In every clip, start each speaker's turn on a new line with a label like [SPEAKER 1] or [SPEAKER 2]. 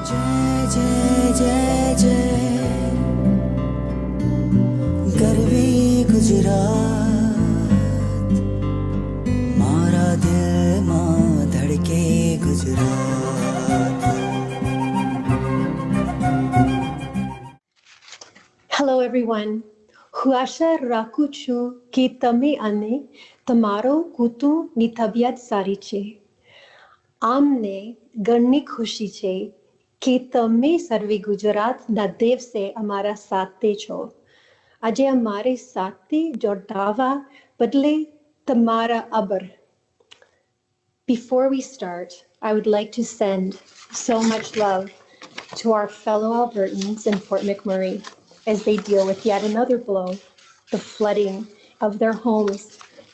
[SPEAKER 1] जय जय जय जय गर्वी गुजरात मारा दिल मां धड़के गुजरात.
[SPEAKER 2] Hello everyone. હું આશા રાખું છું કે તમે અને તમારો કુટુંબની તબિયત સારી છે. આમને ઘણી ખુશી છે કે તમે સર્વે ગુજરાતના દિવસે અમારા સાથે છો. આજે અમારે સાથે જોડાવા બદલે તમારા આભાર. Before we start, I would like to send so much love to our fellow Albertans in Fort McMurray as they deal with yet another blow, the flooding of their homes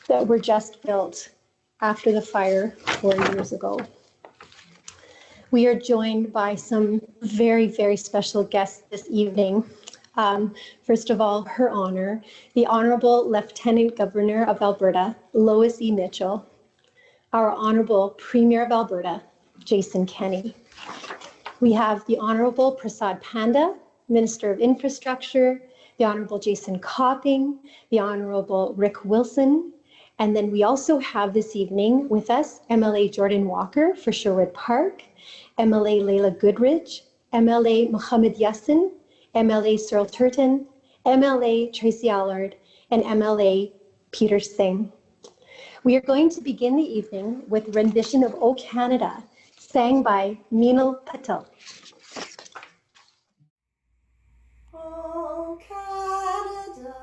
[SPEAKER 2] that were just built after the fire 4 years ago. We are joined by some very, very special guests this evening. First of all, Her Honor, the Honorable Lieutenant Governor of Alberta, Lois E. Mitchell, our Honorable Premier of Alberta, Jason Kenney. We have the Honorable Prasad Panda, Minister of Infrastructure, the Honorable Jason Copping, the Honorable Rick Wilson, and then we also have this evening with us MLA Jordan Walker for Sherwood Park, MLA Leila Goodridge, MLA Mohammed Yassin, MLA Cyril Turton, MLA Tracy Allard, and MLA Peter Singh. We are going to begin the evening with a rendition of O Canada, sang by Meenal Patel.
[SPEAKER 3] Oh, Canada,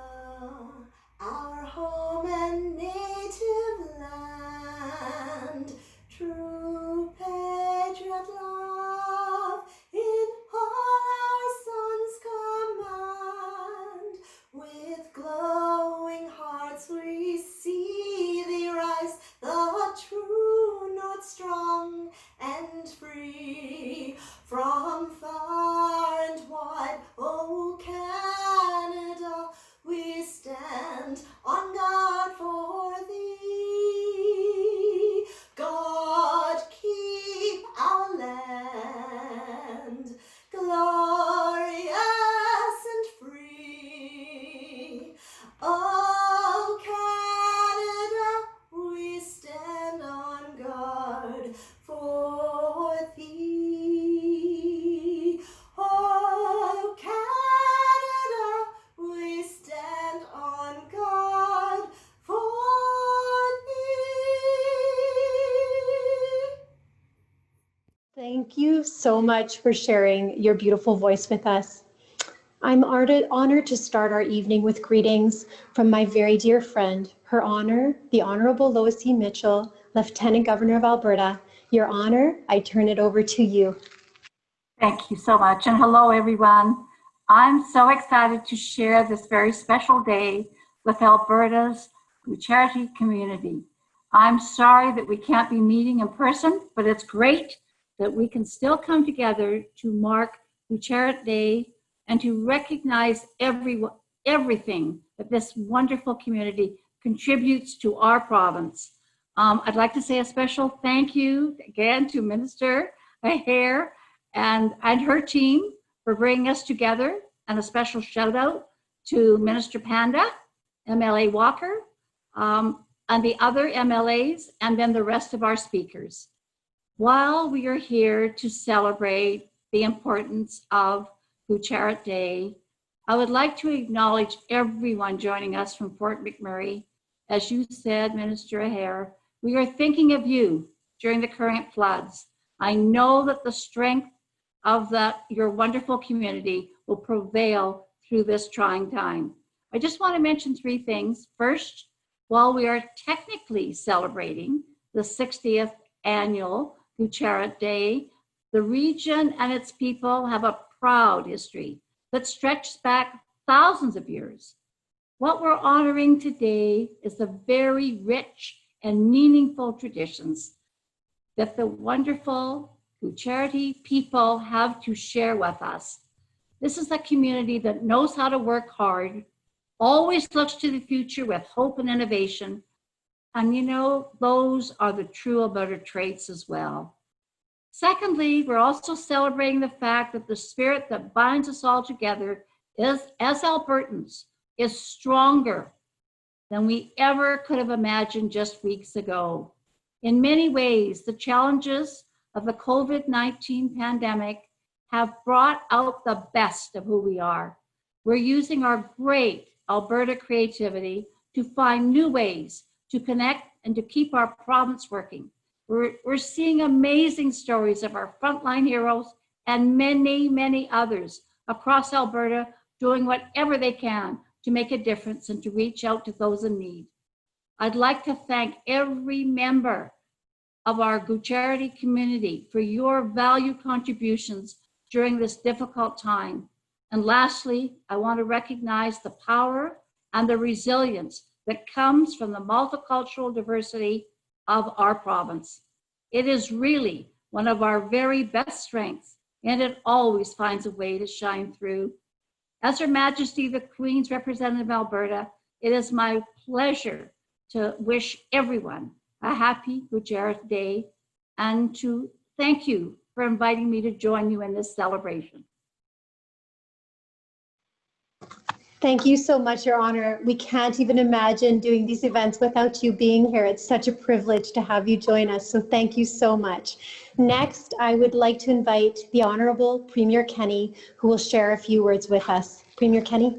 [SPEAKER 3] our home and native land, true patriot love in all our sons command. With glowing hearts we see thee rise, the true north strong and free. From far and wide, oh Canada, we stand on guard for thee. God keep our land glorious and free. Oh Canada, we stand on guard for thee. Oh Canada, we stand on guard for thee.
[SPEAKER 2] Thank you so much for sharing your beautiful voice with us. I'm honored to start our evening with greetings from my very dear friend, Her Honor, the Honorable Lois E. Mitchell, Lieutenant Governor of Alberta. Your Honor, I turn it over to you.
[SPEAKER 4] Thank you so much, and hello everyone. I'm so excited to share this very special day with Alberta's charity community. I'm sorry that we can't be meeting in person, but it's great that we can still come together to mark Gujarat Day and to recognize everything that this wonderful community contributes to our province. I'd like to say a special thank you again to Minister Aher and her team for bringing us together, and a special shout out to Minister Panda, MLA Walker, and the other MLAs, and then the rest of our speakers. While we are here to celebrate the importance of Gujarat Day, I would like to acknowledge everyone joining us from Fort McMurray. As you said, Minister Aher, we are thinking of you during the current floods. I know that the strength of your wonderful community will prevail through this trying time. I just want to mention 3 things. First, while we are technically celebrating the 60th annual Gujarat Day, the region and its people have a proud history that stretches back thousands of years. What we're honoring today is the very rich and meaningful traditions that the wonderful Gujarati people have to share with us. This is a community that knows how to work hard, always looks to the future with hope and innovation. And you know, those are the true Alberta traits as well. Secondly, we're also celebrating the fact that the spirit that binds us all together is, as Albertans, is stronger than we ever could have imagined just weeks ago. In many ways, the challenges of the COVID-19 pandemic have brought out the best of who we are. We're using our great Alberta creativity to find new ways to connect and to keep our province working. We're seeing amazing stories of our frontline heroes and many, many others across Alberta doing whatever they can to make a difference and to reach out to those in need. I'd like to thank every member of our Gujarati community for your valued contributions during this difficult time. And lastly, I want to recognize the power and the resilience that comes from the multicultural diversity of our province. It is really one of our very best strengths, and it always finds a way to shine through. As Her Majesty the Queen's representative of Alberta, it is my pleasure to wish everyone a happy Gujarat Day and to thank you for inviting me to join you in this celebration.
[SPEAKER 2] Thank you so much, Your Honor. We can't even imagine doing these events without you being here. It's such a privilege to have you join us, so thank you so much. Next, I would like to invite the Honourable Premier Kenny, who will share a few words with us. Premier Kenny.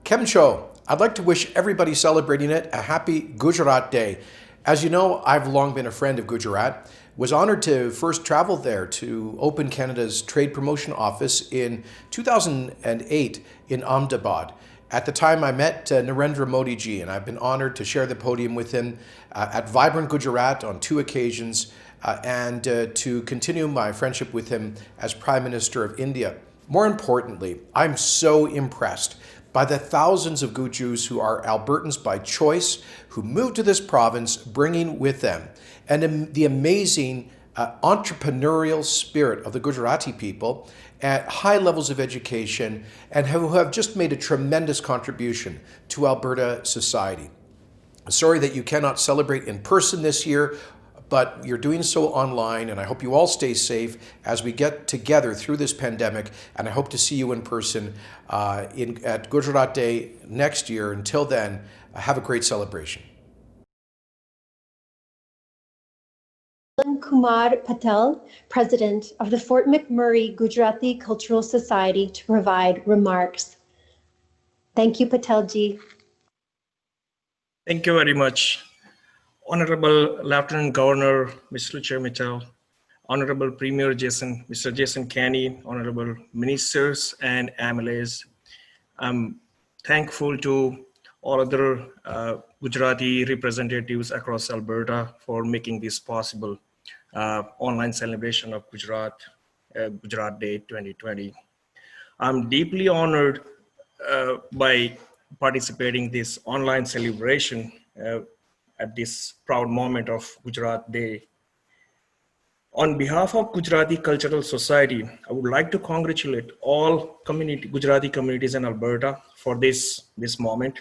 [SPEAKER 5] Kem Cho, I'd like to wish everybody celebrating it a happy Gujarat Day. As you know, I've long been a friend of Gujarat. Was honored to first travel there to open Canada's Trade Promotion Office in 2008 in Ahmedabad. At the time, I met Narendra Modi ji, and I've been honored to share the podium with him at Vibrant Gujarat on 2 occasions and to continue my friendship with him as Prime Minister of India. More importantly, I'm so impressed by the thousands of Gujus who are Albertans by choice, who moved to this province, bringing with them, and the amazing entrepreneurial spirit of the Gujarati people at high levels of education and who have just made a tremendous contribution to Alberta society. Sorry that you cannot celebrate in person this year, but you're doing so online, and I hope you all stay safe as we get together through this pandemic, and I hope to see you in person at Gujarat Day next year. Until then, have a great celebration.
[SPEAKER 2] Kumar Patel, President of the Fort McMurray Gujarati Cultural Society, to provide remarks. Thank you, Patel ji.
[SPEAKER 6] Thank you very much. Honorable Lieutenant Governor, Mr. Chair Mitchell, Honorable Premier Mr. Jason Kenney, Honorable Ministers and MLAs. I'm thankful to all other Gujarati representatives across Alberta for making this possible. Online celebration of Gujarat Day 2020. I'm deeply honored by participating this online celebration at this proud moment of Gujarat Day. On behalf of Gujarati Cultural Society, I would like to congratulate all Gujarati communities in Alberta for this moment.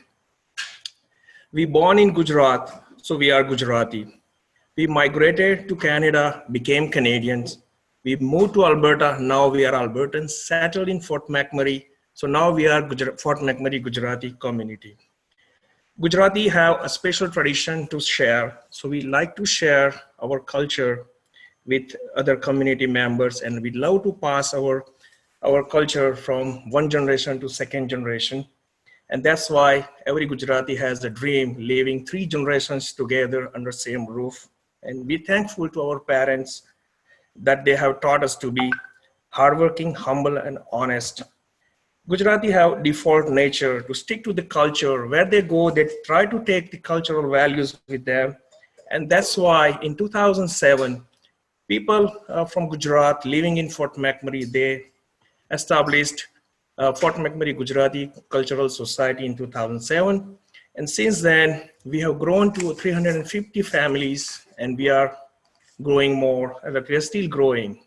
[SPEAKER 6] We born in Gujarat, so we are Gujarati. We migrated to Canada, became Canadians. We moved to Alberta, now we are Albertans, settled in Fort McMurray. So now we are Fort McMurray Gujarati community. Gujarati have a special tradition to share. So we like to share our culture with other community members, and we love to pass our culture from one generation to second generation. And that's why every Gujarati has a dream living 3 generations together under same roof. And we're thankful to our parents that they have taught us to be hardworking, humble, and honest. Gujarati have default nature to stick to the culture. Where they go, they try to take the cultural values with them. And that's why in 2007, people from Gujarat living in Fort McMurray, they established Fort McMurray Gujarati Cultural Society in 2007. And since then, we have grown to 350 families, and we are growing more, and we are still growing.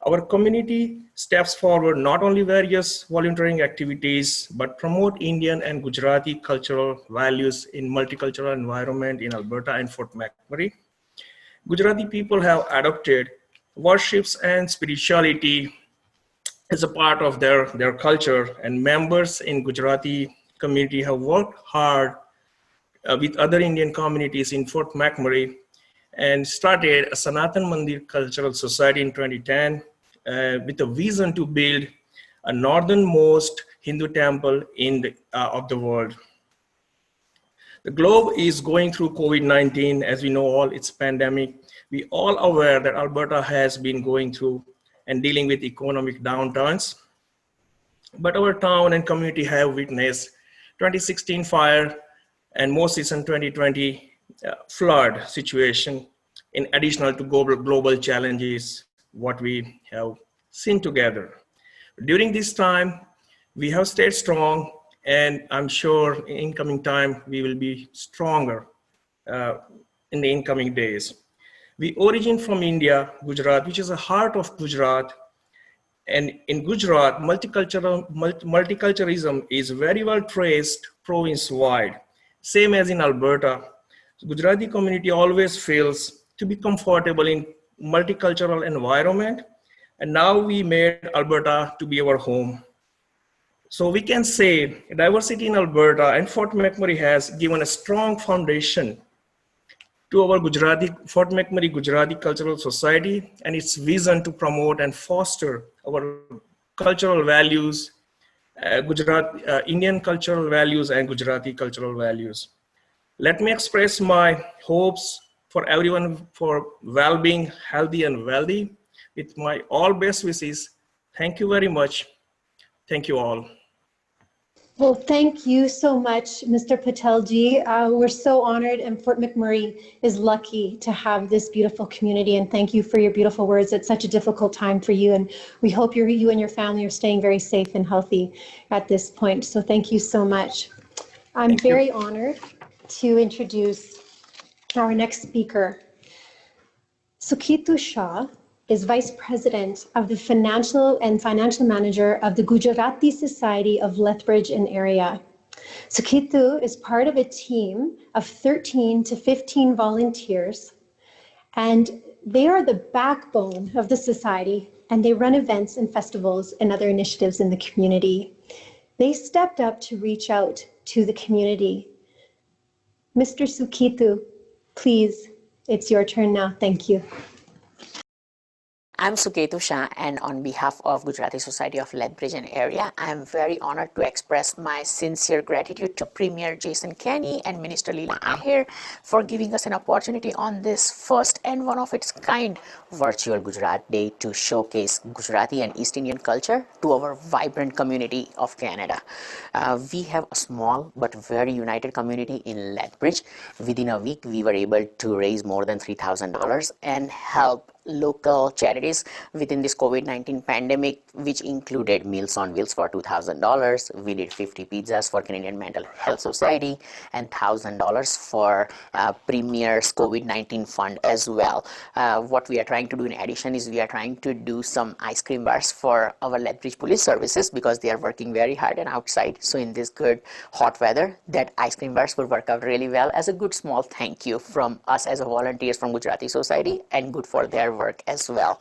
[SPEAKER 6] Our community steps forward not only various volunteering activities, but promote Indian and Gujarati cultural values in multicultural environment in Alberta and Fort McMurray. Gujarati people have adopted worships and spirituality is a part of their culture, and members in Gujarati community have worked hard with other Indian communities in Fort McMurray and started a Sanatan Mandir Cultural Society in 2010 with a vision to build a northernmost Hindu temple of the world. The globe is going through COVID-19, as we know all, it's a pandemic. We all aware that Alberta has been going through and dealing with economic downturns. But our town and community have witnessed 2016 fire and most recent 2020 flood situation, in addition to global challenges, what we have seen together. During this time, we have stayed strong, and I'm sure in incoming time, we will be stronger in the incoming days. We origin from India, Gujarat, which is the heart of Gujarat. And in Gujarat, multiculturalism is very well traced province-wide, same as in Alberta. So Gujarati community always feels to be comfortable in multicultural environment. And now we made Alberta to be our home. So we can say diversity in Alberta and Fort McMurray has given a strong foundation to our Fort McMurray Gujarati Cultural Society and its vision to promote and foster our cultural values, Indian cultural values and Gujarati cultural values. Let me express my hopes for everyone for well-being, healthy and wealthy. With my all best wishes, thank you very much. Thank you all.
[SPEAKER 2] Well, thank you so much, Mr. Patelji. We're so honored, and Fort McMurray is lucky to have this beautiful community. And thank you for your beautiful words. It's such a difficult time for you, and we hope you and your family are staying very safe and healthy at this point. So thank you so much. I'm very honored to introduce our next speaker. Sukhitu Shah is Vice President of the Financial Manager of the Gujarati Society of Lethbridge and Area. Sukhitu is part of a team of 13 to 15 volunteers, and they are the backbone of the society, and they run events and festivals and other initiatives in the community. They stepped up to reach out to the community. Mr. Sukhitu, please, it's your turn now. Thank you.
[SPEAKER 7] I'm Sukhitu Shah, and on behalf of Gujarati Society of Lethbridge and Area, I'm very honored to express my sincere gratitude to Premier Jason Kenney and Minister Leela Ahir for giving us an opportunity on this first and one of its kind virtual Gujarat Day to showcase Gujarati and East Indian culture to our vibrant community of Canada. We have a small but very united community in Lethbridge. Within a week, we were able to raise more than $3,000 and help local charities within this COVID-19 pandemic, which included Meals on Wheels for $2,000. We did 50 pizzas for Canadian Mental Health Society and $1,000 for Premier's COVID-19 fund as well. What we are trying to do in addition is we are trying to do some ice cream bars for our Lethbridge Police Services because they are working very hard and outside. So in this good hot weather, that ice cream bars will work out really well as a good small thank you from us as a volunteers from Gujarati Society, and good for their work as well.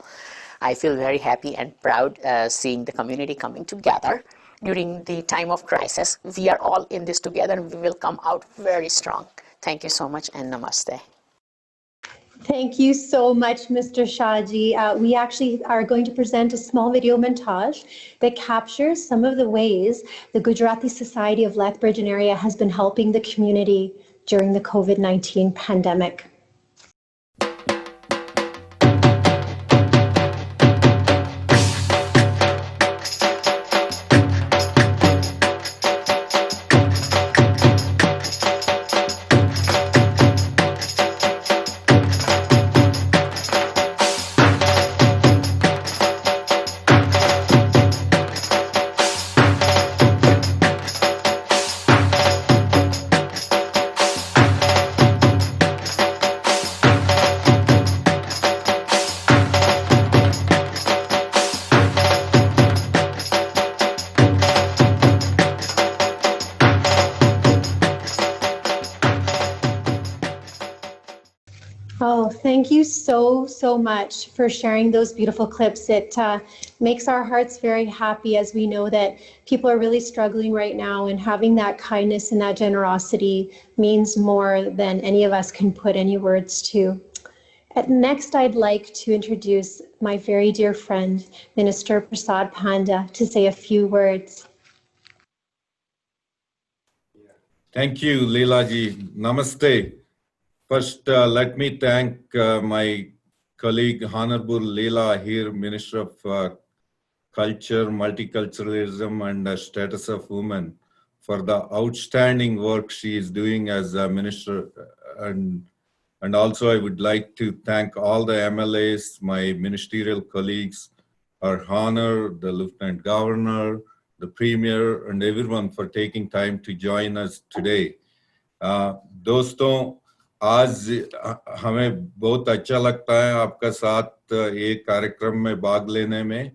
[SPEAKER 7] I feel very happy and proud seeing the community coming together during the time of crisis. We are all in this together, and we will come out very strong. Thank you so much, and namaste.
[SPEAKER 2] Thank you so much, Mr. Shahji. We actually are going to present a small video montage that captures some of the ways the Gujarati Society of Lethbridge and Area has been helping the community during the COVID-19 pandemic. Thank you so much for sharing those beautiful clips. It makes our hearts very happy as we know that people are really struggling right now, and having that kindness and that generosity means more than any of us can put any words to. Next, I'd like to introduce my very dear friend, Minister Prasad Panda, to say a few words.
[SPEAKER 8] Thank you, Leela ji. Namaste. First, let me thank my colleague, Honorable Leela here, Minister of Culture, Multiculturalism and Status of Women, for the outstanding work she is doing as a minister. And also I would like to thank all the MLAs, my ministerial colleagues, our honor, the Lieutenant Governor, the Premier, and everyone for taking time to join us today. दोस्तों, आज हमें बहुत अच्छा लगता है आपका साथ एक कार्यक्रम में भाग लेने में.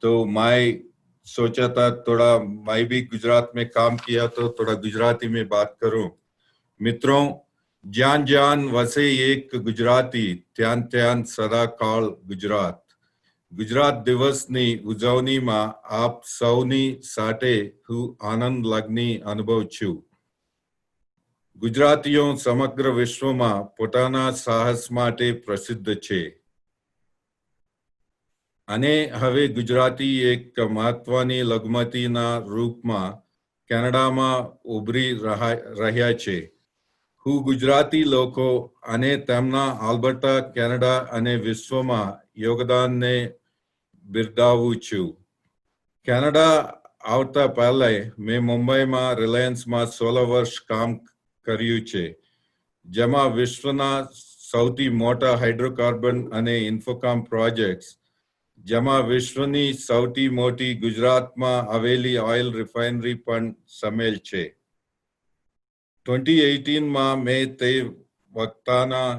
[SPEAKER 8] तो मैं सोचा था थोड़ा, मैं भी गुजरात में काम किया तो थोड़ा गुजराती में बात करूं. मित्रों, जान जान वसे एक गुजराती, त्यान त्यान सदा काल गुजरात. ગુજરાત દિવસની ઉજવણીમાં આપ સૌની સાથે હું આનંદ લાગણી અનુભવ છું. ગુજરાતીઓ સમગ્ર વિશ્વમાં પોતાના સાહસ માટે પ્રસિદ્ધ છે. અને હવે ગુજરાતી એક મહત્વની લઘુમતીના રૂપમાં કેનેડામાં ઉભરી રહ્યા છે. હું ગુજરાતી લોકો અને તેમના આલ્બર્ટા, કેનેડા અને વિશ્વમાં યોગદાનને બિરદાવું છું. કેનેડા આવતા પહેલા મેં મુંબઈમાં રિલાયન્સમાં 16 વર્ષ કામ કર્યું છે, જેમાં વિશ્વના સૌથી મોટા હાઇડ્રોકાર્બન અને ઇન્ફોકામ પ્રોજેક્ટ્સ, જેમાં વિશ્વની સૌથી મોટી ગુજરાતમાં આવેલી ઓઇલ રિફાઇનરી પણ સામેલ છે. 2018માં મેં તે વખતના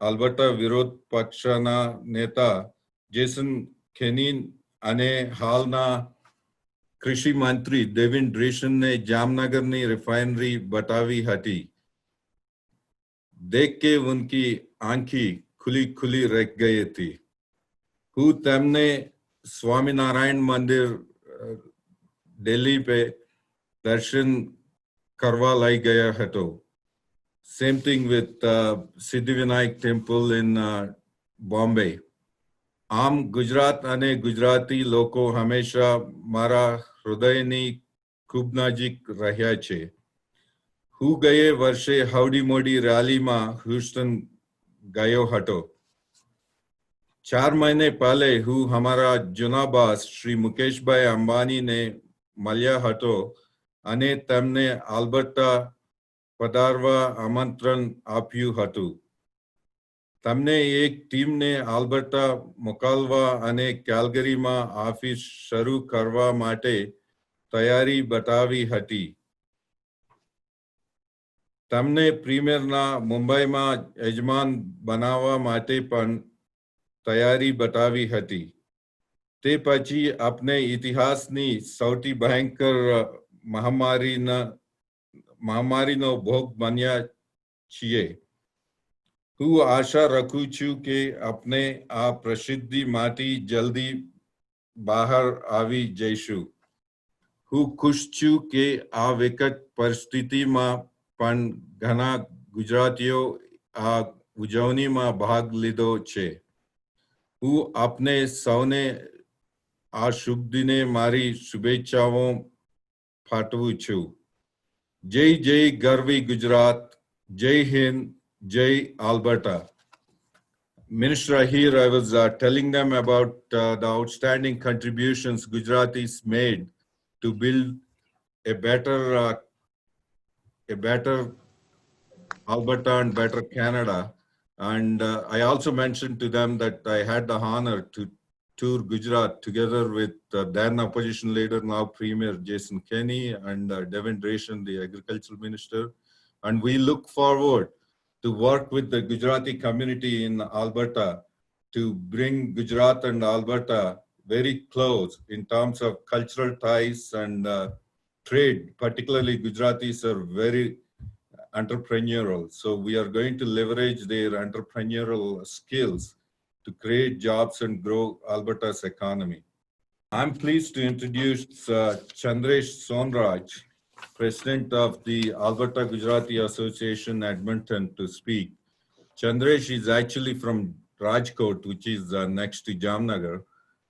[SPEAKER 8] આલ્બર્ટા વિરોધ પક્ષના નેતા જેસન કેની અને હાલના કૃષિ મંત્રી દેવેન ડ્રેશનને જામનગરની રિફાઇનરી બતાવી હતી. देख के उनकी आंखें खुली खुली रह गई थी. હું તેમને સ્વામિનારાયણ મંદિર દિલ્હી पे દર્શન કરવા લઈ ગયા હતો. Same thing with Siddhivinayak temple in Bombay. આમ ગુજરાત અને ગુજરાતી લોકો હંમેશા મારા હૃદયની ખૂબ નજીક રહ્યા છે. હું ગયે વર્ષે હાઉડી મોડી રેલીમાં હ્યુસ્ટન ગયો હતો. 4 મહિને પહેલે હું અમારા જૂના બોસ શ્રી મુકેશભાઈ અંબાણીને મળ્યા હતો અને તેમને આલ્બર્ટા પધારવા આમંત્રણ આપ્યું હતું. તમને એક ટીમને આલ્બર્ટા મોકલવા અને કેલ્ગરીમાં ઓફિસ શરૂ કરવા માટે તૈયારી બતાવી હતી. તમને પ્રીમિયરના મુંબઈમાં યજમાન બનાવવા માટે પણ તૈયારી બતાવી હતી. તે પછી આપણે ઇતિહાસની સૌથી ભયંકર મહામારીનો ભોગ બન્યા છીએ. હું આશા રાખું છું કે આપણે આ પ્રસિદ્ધિમાંથી જલ્દી બહાર આવી જઈશું. હું ખુશ છું કે આ વિકટ પરિસ્થિતિમાં પણ ઘણા ગુજરાતીઓ આ ઉજવણીમાં ભાગ લીધો છે. હું આપને સૌને આ શુભ દિને મારી શુભેચ્છાઓ પાઠવું છું. જય જય ગરવી ગુજરાત, જય Hind, Jai Alberta. Minister, here I was telling them about the outstanding contributions Gujaratis made to build a better Alberta and better Canada. And I also mentioned to them that I had the honor to tour Gujarat together with then opposition leader, now Premier Jason Kenney, and Devin Dreshan, the agricultural minister. And we look forward to work with the Gujarati community in Alberta to bring Gujarat and Alberta very close in terms of cultural ties and trade. Particularly Gujaratis are very entrepreneurial. So we are going to leverage their entrepreneurial skills to create jobs and grow Alberta's economy. I'm pleased to introduce Chandresh Sonraj, President of the Alberta Gujarati Association, Edmonton, to speak. Chandresh is actually from Rajkot, which is next to Jamnagar,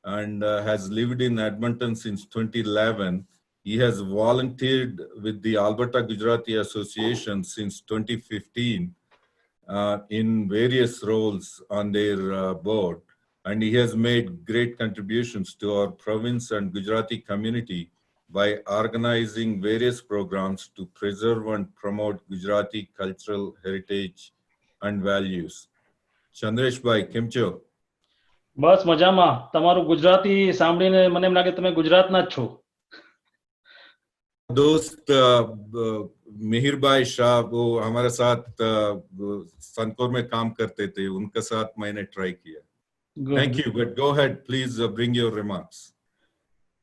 [SPEAKER 8] and has lived in Edmonton since 2011. He has volunteered with the Alberta Gujarati Association since 2015 in various roles on their board. And he has made great contributions to our province and Gujarati community by organizing various programs to preserve and promote Gujarati cultural heritage and values. Chandresh bhai, કેમ છો?
[SPEAKER 9] બસ મજામાં. તમારું ગુજરાતી સાંભળીને મને એમ લાગે તમે ગુજરાતના જ છો.
[SPEAKER 8] दोस्त मिहिर भाई शाह वो हमारे साथ सनकोर में काम करते थे, उनके साथ मैंने ट्राई किया. Thank you, but go ahead, please bring your remarks.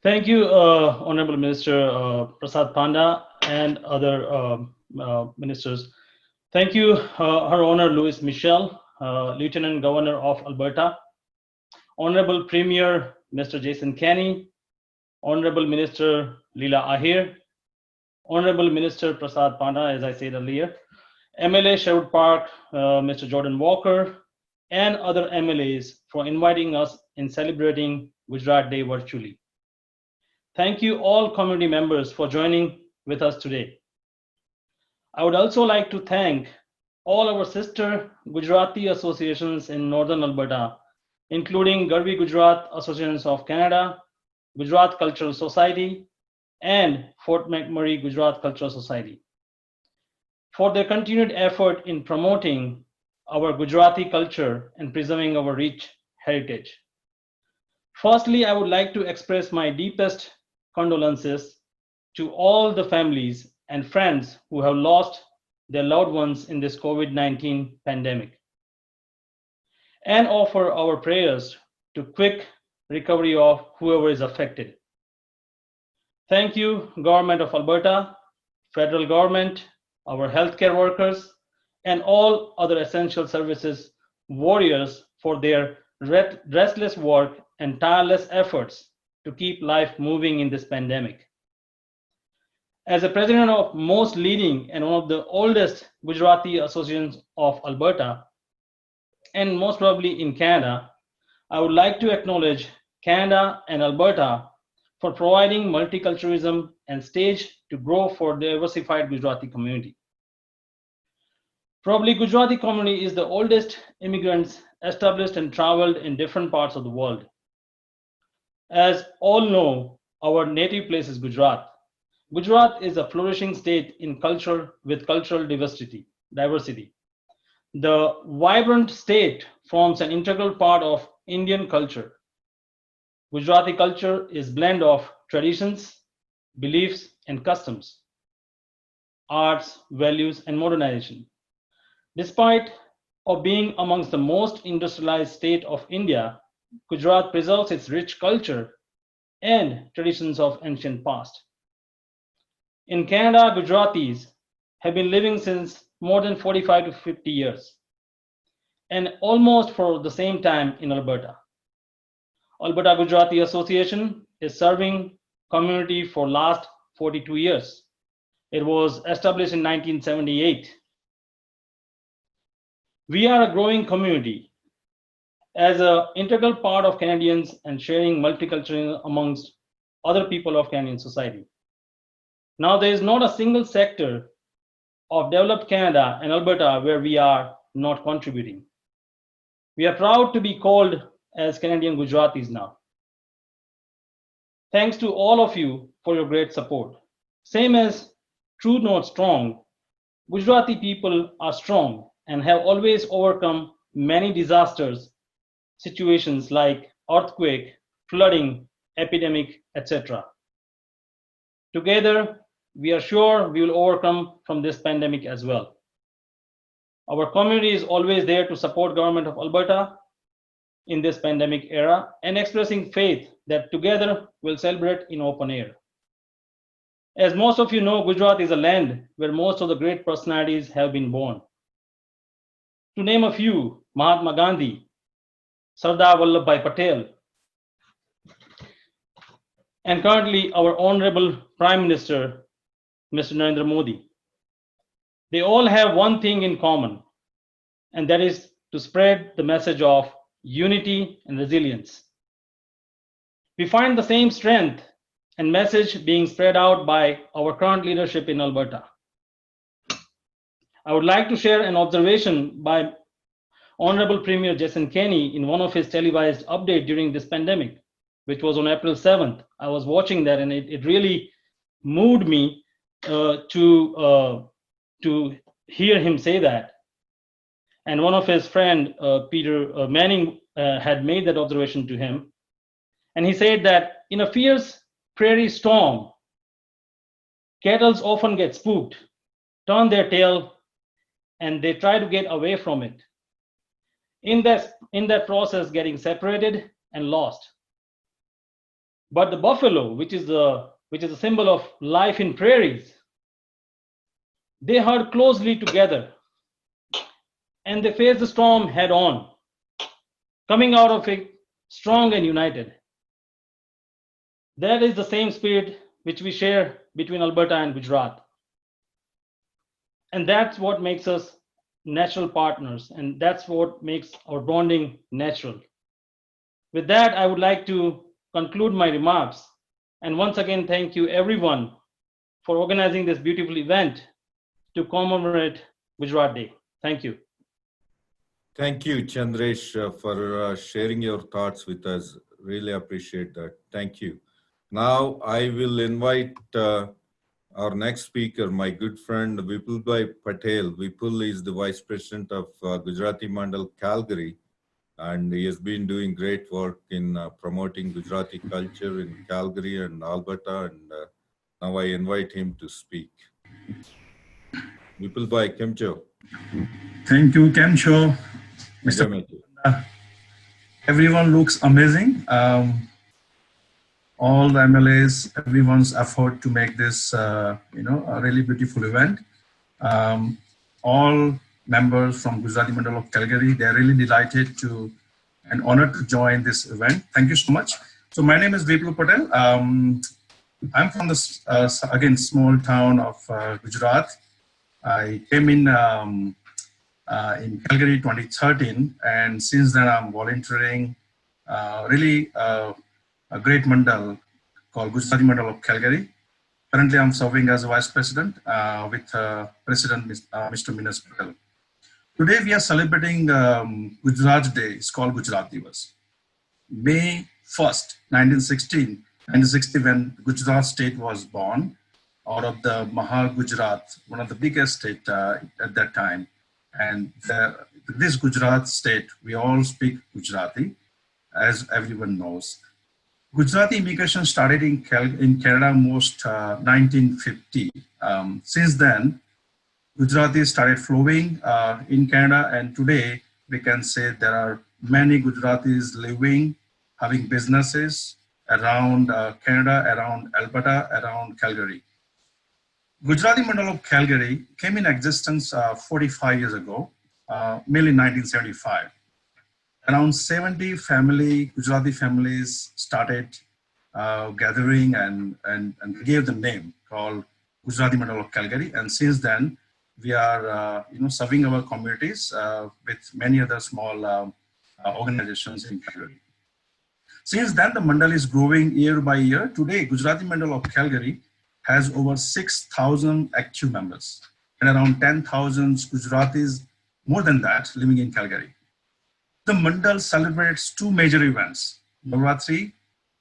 [SPEAKER 9] Thank you, Honorable Minister Prasad Panda and other ministers. Thank you, Her Honor Louis Michel, Lieutenant Governor of Alberta, Honorable Premier Mr. Jason Kenney, Honorable Minister Leela Ahir, Honorable Minister Prasad Panda, as I said earlier, MLA Sherwood Park, Mr. Jordan Walker, and other MLAs for inviting us in celebrating Gujarat Day virtually. Thank you all community members for joining with us today. I would also like to thank all our sister Gujarati associations in Northern Alberta, including Garvi Gujarat Associations of Canada, Gujarat Cultural Society, and Fort McMurray Gujarat Cultural Society, for their continued effort in promoting our Gujarati culture and preserving our rich heritage. Firstly, I would like to express my deepest condolences to all the families and friends who have lost their loved ones in this COVID-19 pandemic, and offer our prayers to quick recovery of whoever is affected. Thank you, Government of Alberta, federal government, our healthcare workers, and all other essential services warriors for their restless work and tireless efforts to keep life moving in this pandemic. As a president of most leading and one of the oldest Gujarati associations of Alberta, and most probably in Canada, I would like to acknowledge Canada and Alberta for providing multiculturalism and stage to grow for diversified Gujarati community. Probably Gujarati community is the oldest immigrants established and traveled in different parts of the world. As all know, our native place is Gujarat. Gujarat is a flourishing state in culture with cultural diversity. The vibrant state forms an integral part of Indian culture. Gujarati culture is blend of traditions, beliefs, and customs, arts, values, and modernization. Despite of being amongst the most industrialized state of India, Gujarat preserves its rich culture and traditions of ancient past. In Canada, Gujaratis have been living since more than 45 to 50 years, and almost for the same time in Alberta. Alberta Gujarati Association is serving community for last 42 years. It was established in 1978. We are a growing community as an integral part of Canadians and sharing multiculturalism amongst other people of Canadian society. Now, there is not a single sector of developed Canada and Alberta where we are not contributing. We are proud to be called as Canadian Gujaratis now. Thanks to all of you for your great support. Same as true not strong, Gujarati people are strong and have always overcome many disasters, situations like earthquake, flooding, epidemic, etc. Together, we are sure we will overcome from this pandemic as well. Our community is always there to support Government of Alberta in this pandemic era and expressing faith that together we'll celebrate in open air. As most of you know, Gujarat is a land where most of the great personalities have been born. To name a few, Mahatma Gandhi, Sardar Vallabhbhai Patel, and currently our Honorable Prime Minister, Mr. Narendra Modi. They all have one thing in common, and that is to spread the message of unity and resilience. We find the same strength and message being spread out by our current leadership in Alberta. I would like to share an observation by Honorable Premier Jason Kenney in one of his televised updates during this pandemic, which was on April 7th. I was watching that, and it really moved me to hear him say that. And one of his friend, Peter Manning, had made that observation to him. And he said that in a fierce prairie storm, cattle often get spooked, turn their tail, and they try to get away from it. In that process, getting separated and lost. But the buffalo, which is a symbol of life in prairies, they herd closely together, and they face the storm head on, coming out of it strong and united. That is the same spirit which we share between Alberta and Gujarat. And that's what makes us natural partners, and that's what makes our bonding natural. With that, I would like to conclude my remarks, and once again thank you everyone for organizing this beautiful event to commemorate Gujarat Day. Thank you.
[SPEAKER 8] Thank you, Chandresh, for sharing your thoughts with us. Really appreciate that. Thank you. Now I will invite our next speaker, my good friend Vipulbhai Patel. Vipul is the Vice President of Gujarati Mandal Calgary, and he has been doing great work in promoting Gujarati culture in Calgary and Alberta, and now I invite him to speak. Vipulbhai, Kemcho.
[SPEAKER 10] Thank you, Kemcho. Mr. Everyone looks amazing. All the MLAs, everyone's effort to make this, a really beautiful event. All members from Gujarati Mandal of Calgary, they're really delighted to and honored to join this event. Thank you so much. So my name is Vipul Patel. I'm from this, again, small town of Gujarat. I came in Calgary 2013, and since then I'm volunteering really a great mandal called Gujarati Mandal of Calgary. Currently, I'm serving as a vice president with President Mr. Minas Patel. Today, we are celebrating Gujarat Day. It's called Gujarat Divas. May 1st, 1960, when Gujarat state was born, out of the Mahal Gujarat, one of the biggest state at that time. And this Gujarat state, we all speak Gujarati, as everyone knows. Gujarati immigration started in Canada most 1950. Since then, Gujaratis started flowing in Canada, and today we can say there are many Gujaratis living, having businesses around Canada, around Alberta, around Calgary. Gujarati Mandal of Calgary came in existence 45 years ago, mainly 1975. Around 70 Gujarati families started gathering and gave the name called Gujarati Mandal of Calgary. And since then, we are serving our communities with many other small organizations in Calgary. Since then, the mandal is growing year by year. Today, Gujarati Mandal of Calgary has over 6,000 active members and around 10,000 Gujaratis, more than that, living in Calgary. The mandal celebrates two major events, Navratri,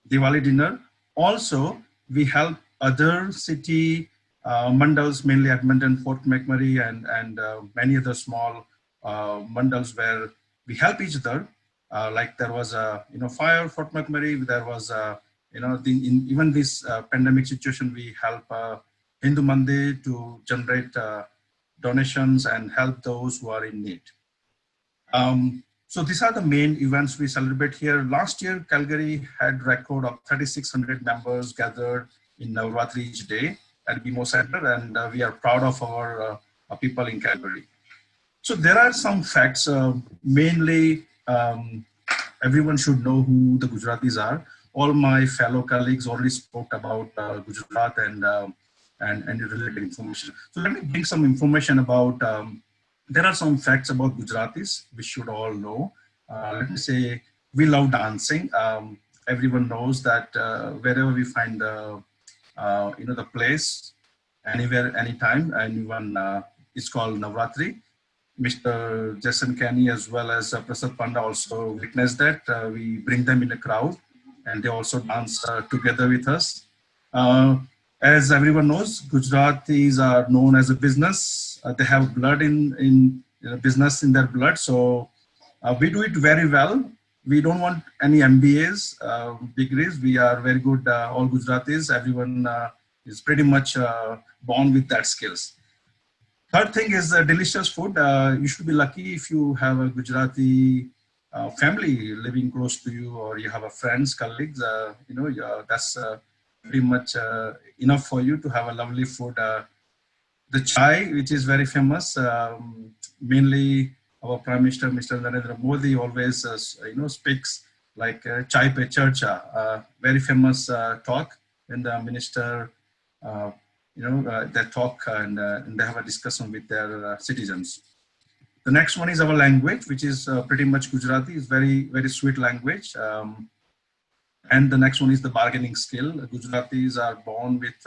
[SPEAKER 10] Diwali dinner. Also, we help other city mandals, mainly Edmonton, Fort McMurray, and many other small mandals where we help each other. Like there was a fire Fort McMurray. There was in even this pandemic situation, we help Hindu Mandir to generate donations and help those who are in need. So these are the main events we celebrate here. Last year, Calgary had record of 3,600 members gathered in Navratri each day. at BMO Center, and we are proud of our people in Calgary. So there are some facts, mainly everyone should know who the Gujaratis are. All my fellow colleagues already spoke about Gujarat and related information. So let me bring some information about, there are some facts about Gujaratis we should all know. Let me say, we love dancing. Everyone knows that wherever we find the place, anywhere, anytime, anyone, it's called Navratri. Mr. Jason Kenny as well as Prasad Panda also witnessed that. We bring them in a crowd and they also dance together with us. As everyone knows, Gujaratis are known as a business. They have blood in business in their blood. So we do it very well. We don't want any MBAs, degrees. We are very good, all Gujaratis. Everyone is pretty much born with that skills. Third thing is delicious food. You should be lucky if you have a Gujarati family living close to you, or you have a friends, colleagues. That's pretty much enough for you to have a lovely food. The chai, which is very famous, mainly our Prime Minister, Mr. Narendra Modi, always speaks like chai pe charcha, very famous talk. And the minister. They talk and they have a discussion with their citizens. The next one is our language, which is pretty much Gujarati. It's very, very sweet language. And the next one is the bargaining skill. Gujaratis are born with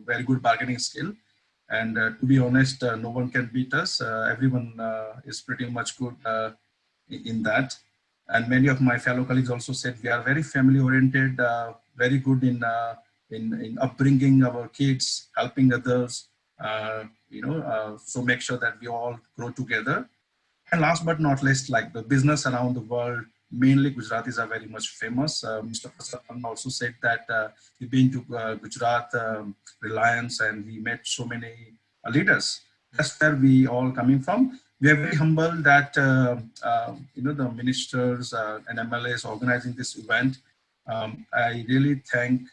[SPEAKER 10] very good bargaining skill. And to be honest, no one can beat us. Everyone is pretty much good in that. And many of my fellow colleagues also said we are very family oriented, very good in upbringing our kids, helping others, so make sure that we all grow together. And last but not least, like the business around the world, mainly Gujaratis are very much famous. Mr. Prasad also said that he's been to Gujarat Reliance and he met so many leaders. That's where we all coming from. We are very humble that the ministers and MLAs organizing this event. I really thank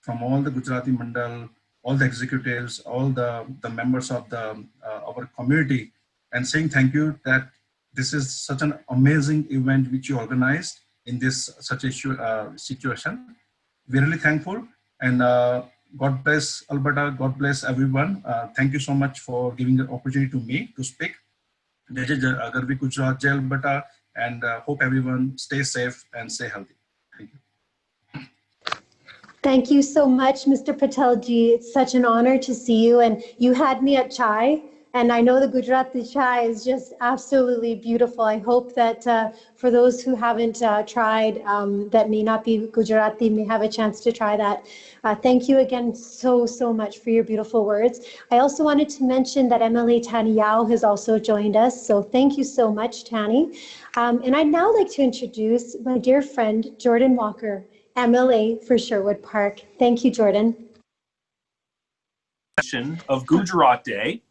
[SPEAKER 10] from all the Gujarati Mandal, all the executives, all the members of our community, and saying thank you that this is such an amazing event which you organized in this such a situation. We're really thankful, and God bless Alberta, God bless everyone. Thank you so much for giving the opportunity to me to speak. Jai Jai Garvi Gujarat, Jai Alberta, and hope everyone stay safe and stay healthy. Thank you.
[SPEAKER 2] Thank you so much, Mr. Patelji. It's such an honor to see you. And you had me at chai, and I know the Gujarati chai is just absolutely beautiful. I hope that for those who haven't tried, that may not be Gujarati, may have a chance to try that. Thank you again so much for your beautiful words. I also wanted to mention that MLA Tani Yao has also joined us. So thank you so much, Tani. And I'd now like to introduce my dear friend, Jordan Walker, MLA for Sherwood Park. Thank you, Jordan.
[SPEAKER 11] Of Gujarat Day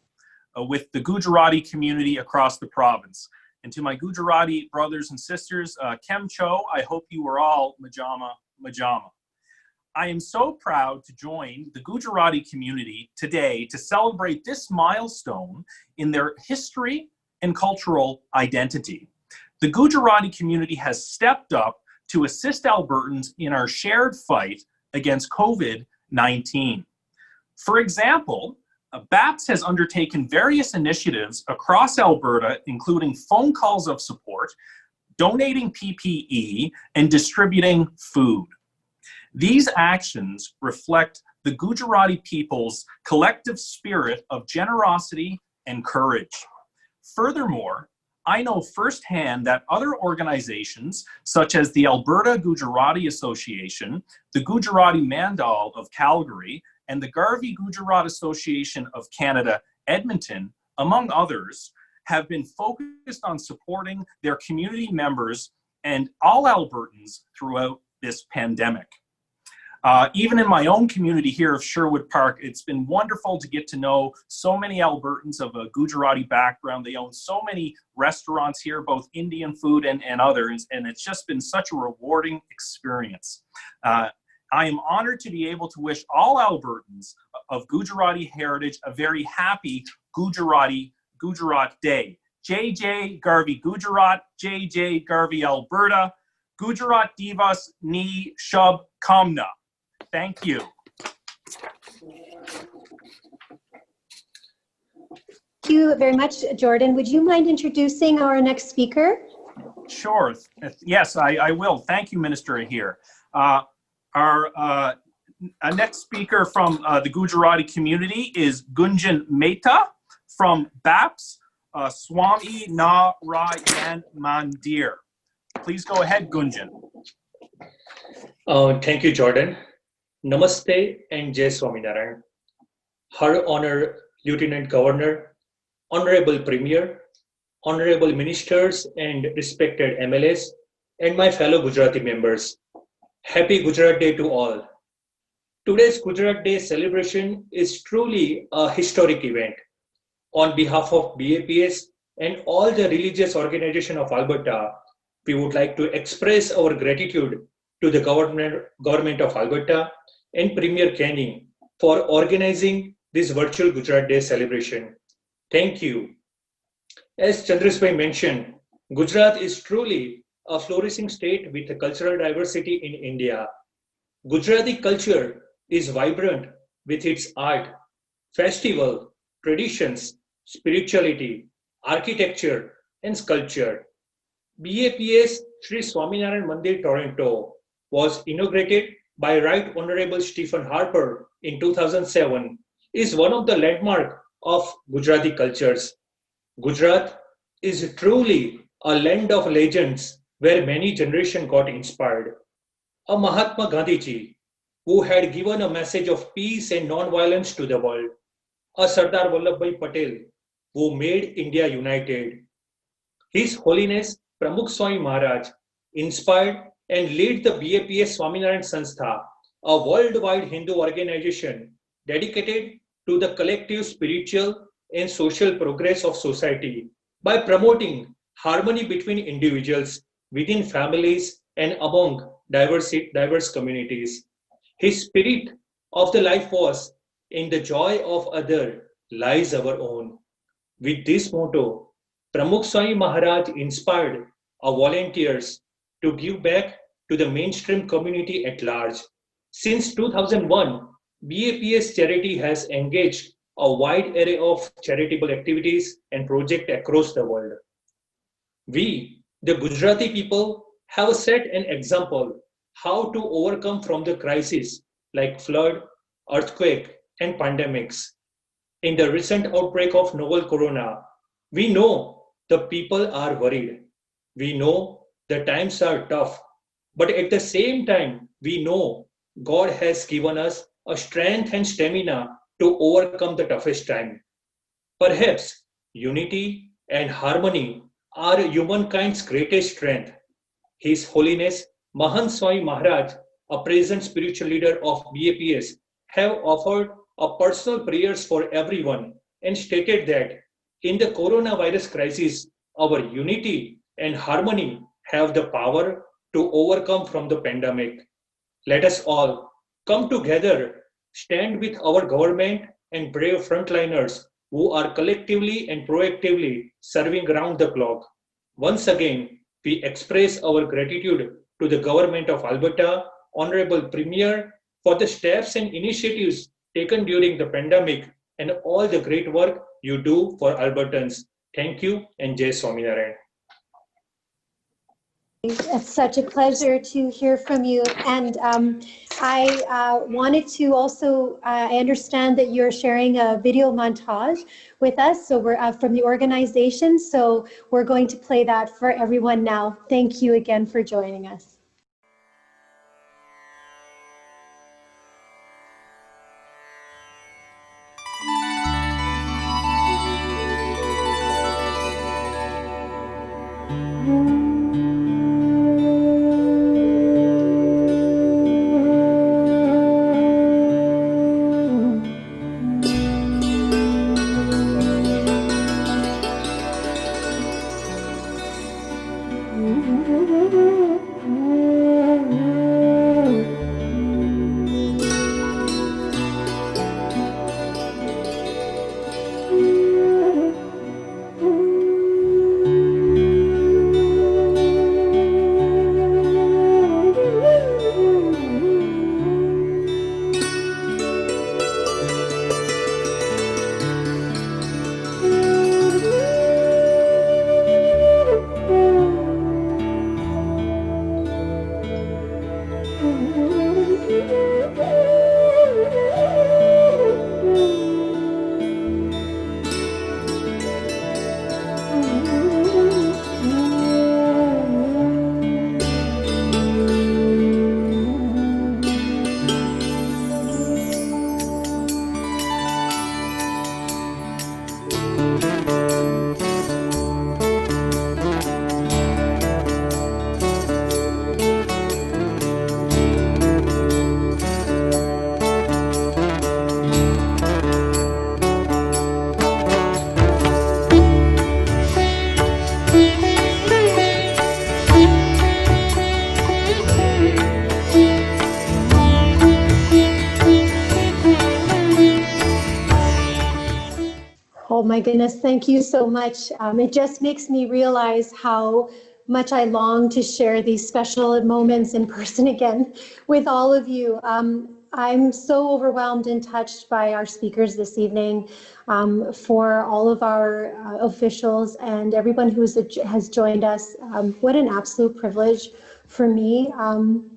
[SPEAKER 11] with the Gujarati community across the province. And to my Gujarati brothers and sisters, Kem Cho, I hope you are all Majama Majama. I am so proud to join the Gujarati community today to celebrate this milestone in their history and cultural identity. The Gujarati community has stepped up to assist Albertans in our shared fight against COVID-19. For example, BAPS has undertaken various initiatives across Alberta, including phone calls of support, donating PPE, and distributing food. These actions reflect the Gujarati people's collective spirit of generosity and courage. Furthermore, I know firsthand that other organizations, such as the Alberta Gujarati Association, the Gujarati Mandal of Calgary, and the Garvi Gujarat Association of Canada, Edmonton, among others, have been focused on supporting their community members and all Albertans throughout this pandemic. Even in my own community here of Sherwood Park, it's been wonderful to get to know so many Albertans of a Gujarati background. They own so many restaurants here, both Indian food and others, and it's just been such a rewarding experience. I am honored to be able to wish all Albertans of Gujarati heritage a very happy Gujarat Day. JJ Garvey Gujarat, JJ Garvey Alberta, Gujarat Divas Ni Shub Kamna. Thank you.
[SPEAKER 2] Thank you very much, Jordan. Would you mind introducing our next speaker?
[SPEAKER 11] Sure. Yes, I will. Thank you, Minister Ahir. Our next speaker from the Gujarati community is Gunjan Mehta from BAPS, Swami Narayan Mandir. Please go ahead, Gunjan.
[SPEAKER 12] Thank you, Jordan. Namaste and Jai Swaminarayan. Her Honor Lieutenant Governor, Honorable Premier, Honorable Ministers and respected MLAs, and my fellow Gujarati members. Happy Gujarat Day to all. Today's Gujarat Day celebration is truly a historic event. On behalf of BAPS and all the religious organizations of Alberta, we would like to express our gratitude to the government of Alberta and Premier Kenny for organizing this virtual Gujarat Day celebration. Thank you. As Chandrisbhai mentioned, Gujarat is truly a flourishing state with a cultural diversity in India. Gujarati culture is vibrant with its art, festival, traditions, spirituality, architecture, and sculpture. BAPS Sri Swaminarayan Mandir Toronto was inaugurated by Right Honorable Stephen Harper in 2007, is one of the landmarks of Gujarati cultures. Gujarat is truly a land of legends where many generations got inspired. A Mahatma Gandhiji who had given a message of peace and non-violence to the world. A Sardar Vallabhbhai Patel who made India united. His Holiness Pramukh Swami Maharaj inspired and led the BAPS Swaminarayan Sanstha, a worldwide Hindu organization dedicated to the collective spiritual and social progress of society by promoting harmony between individuals, within families, and among diverse communities. His spirit of the life was, in the joy of other lies our own. With this motto, Pramukh Swami Maharaj inspired our volunteers to give back to the mainstream community at large. Since 2001, BAPS Charity has engaged a wide array of charitable activities and projects across the world. We, the Gujarati people, have set an example how to overcome from the crisis like flood, earthquake, and pandemics. In the recent outbreak of novel corona, we know the people are worried. We know the times are tough, but at the same time, we know God has given us a strength and stamina to overcome the toughest time. Perhaps unity and harmony are humankind's greatest strength. His Holiness Mahant Swami Maharaj, a present spiritual leader of BAPS, have offered a personal prayers for everyone and stated that in the coronavirus crisis, our unity and harmony have the power to overcome from the pandemic. Let us all come together, stand with our government and brave frontliners who are collectively and proactively serving around the clock. Once again, we express our gratitude to the government of Alberta, Honorable Premier, for the steps and initiatives taken during the pandemic and all the great work you do for Albertans. Thank you and Jai Swaminarayan.
[SPEAKER 2] It's such a pleasure to hear from you. And I wanted to also, I understand that you're sharing a video montage with us. So we're from the organization. So we're going to play that for everyone now. Thank you again for joining us. my goodness, thank you so much. It just makes me realize how much I long to share these special moments in person again with all of you. I'm so overwhelmed and touched by our speakers this evening, for all of our officials and everyone who has joined us. What an absolute privilege for me, and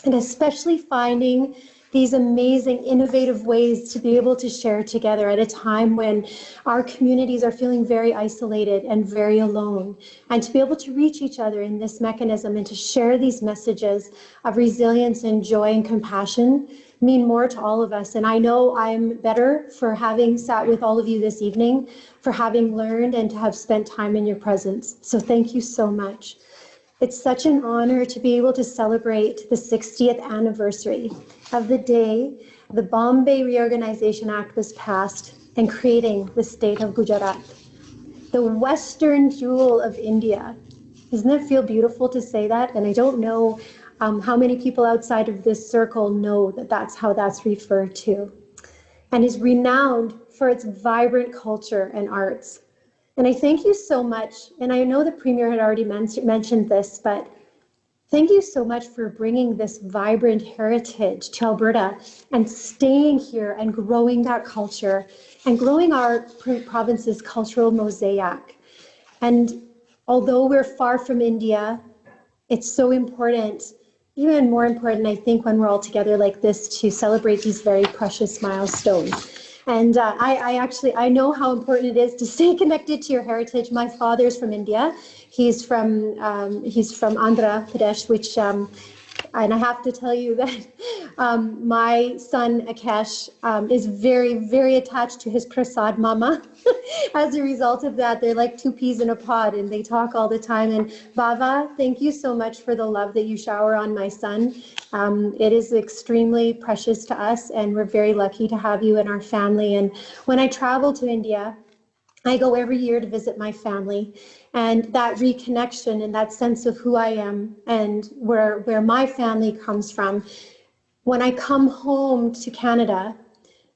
[SPEAKER 2] especially finding these amazing, innovative ways to be able to share together at a time when our communities are feeling very isolated and very alone. And to be able to reach each other in this mechanism and to share these messages of resilience and joy and compassion mean more to all of us. And I know I'm better for having sat with all of you this evening, for having learned and to have spent time in your presence. So thank you so much. It's such an honor to be able to celebrate the 60th anniversary of the day the Bombay Reorganization Act was passed and creating the state of Gujarat, the western jewel of India. Doesn't it feel beautiful to say that? And I don't know how many people outside of this circle know that that's how that's referred to, and is renowned for its vibrant culture and arts. And I thank you so much, and I know the Premier had already mentioned this, but thank you so much for bringing this vibrant heritage to Alberta and staying here and growing that culture and growing our province's cultural mosaic. And although we're far from India, it's so important, even more important, I think, when we're all together like this to celebrate these very precious milestones. And I know how important it is to stay connected to your heritage. My father's from India. He's from Andhra Pradesh, which, and I have to tell you that my son Akesh is very, very attached to his prasad mama. As a result of that, they're like two peas in a pod and they talk all the time. And Bava, thank you so much for the love that you shower on my son. It is extremely precious to us, and we're very lucky to have you in our family. And when I travel to India, I go every year to visit my family, and that reconnection and that sense of who I am and where my family comes from. When I come home to Canada,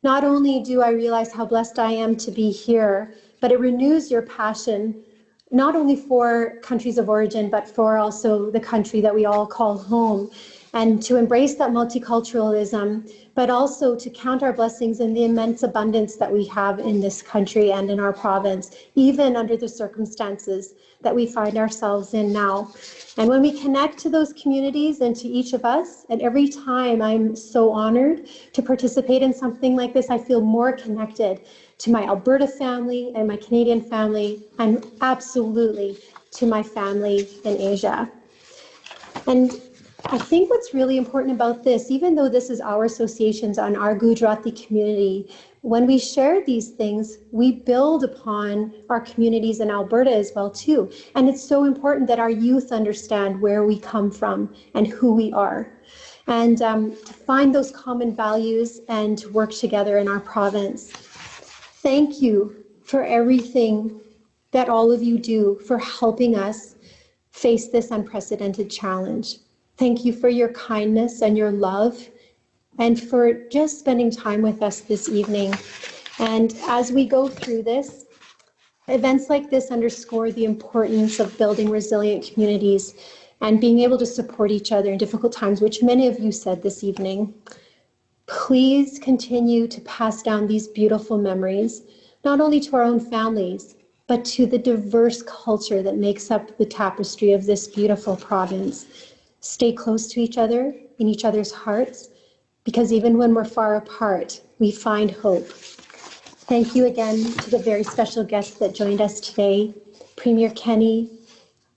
[SPEAKER 2] not only do I realize how blessed I am to be here, but it renews your passion, not only for countries of origin, but for also the country that we all call home, and to embrace that multiculturalism, but also to count our blessings in the immense abundance that we have in this country and in our province, even under the circumstances that we find ourselves in now. And when we connect to those communities and to each of us, and every time I'm so honored to participate in something like this, I feel more connected to my Alberta family and my Canadian family, and absolutely to my family in Asia. And I think what's really important about this, even though this is our associations on our Gujarati community, when we share these things, we build upon our communities in Alberta as well too. And it's so important that our youth understand where we come from and who we are, and to find those common values and to work together in our province. Thank you for everything that all of you do for helping us face this unprecedented challenge. Thank you for your kindness and your love, and for just spending time with us this evening. And as we go through this, events like this underscore the importance of building resilient communities and being able to support each other in difficult times, which many of you said this evening. Please continue to pass down these beautiful memories, not only to our own families, but to the diverse culture that makes up the tapestry of this beautiful province. Stay close to each other, in each other's hearts, because even when we're far apart, we find hope. Thank you again to the very special guests that joined us today, Premier Kenny,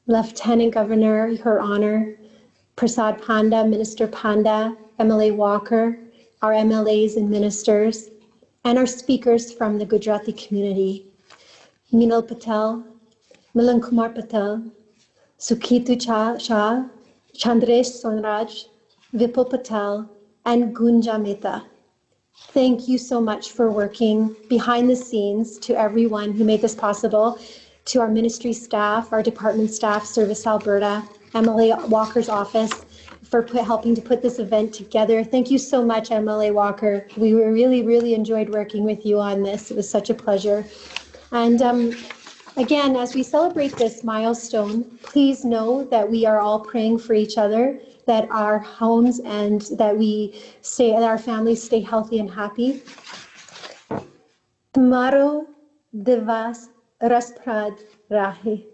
[SPEAKER 2] Lieutenant Governor, Her Honor, Prasad Panda, Minister Panda, MLA Walker, our MLAs and ministers, and our speakers from the Gujarati community, Minal Patel, Milan Kumar Patel, Sukhitu Shah, Chandresh Sonraj, Vipul Patel, and Gunja Mehta. Thank you so much for working behind the scenes, to everyone who made this possible, to our ministry staff, our department staff, Service Alberta, MLA Walker's office, for helping to put this event together. Thank you so much, MLA Walker. We really, really enjoyed working with you on this. It was such a pleasure. And again, as we celebrate this milestone, please know that we are all praying for each other, that our homes and that our families stay healthy and happy. Tomorrow, Divas Rasprad Rahi.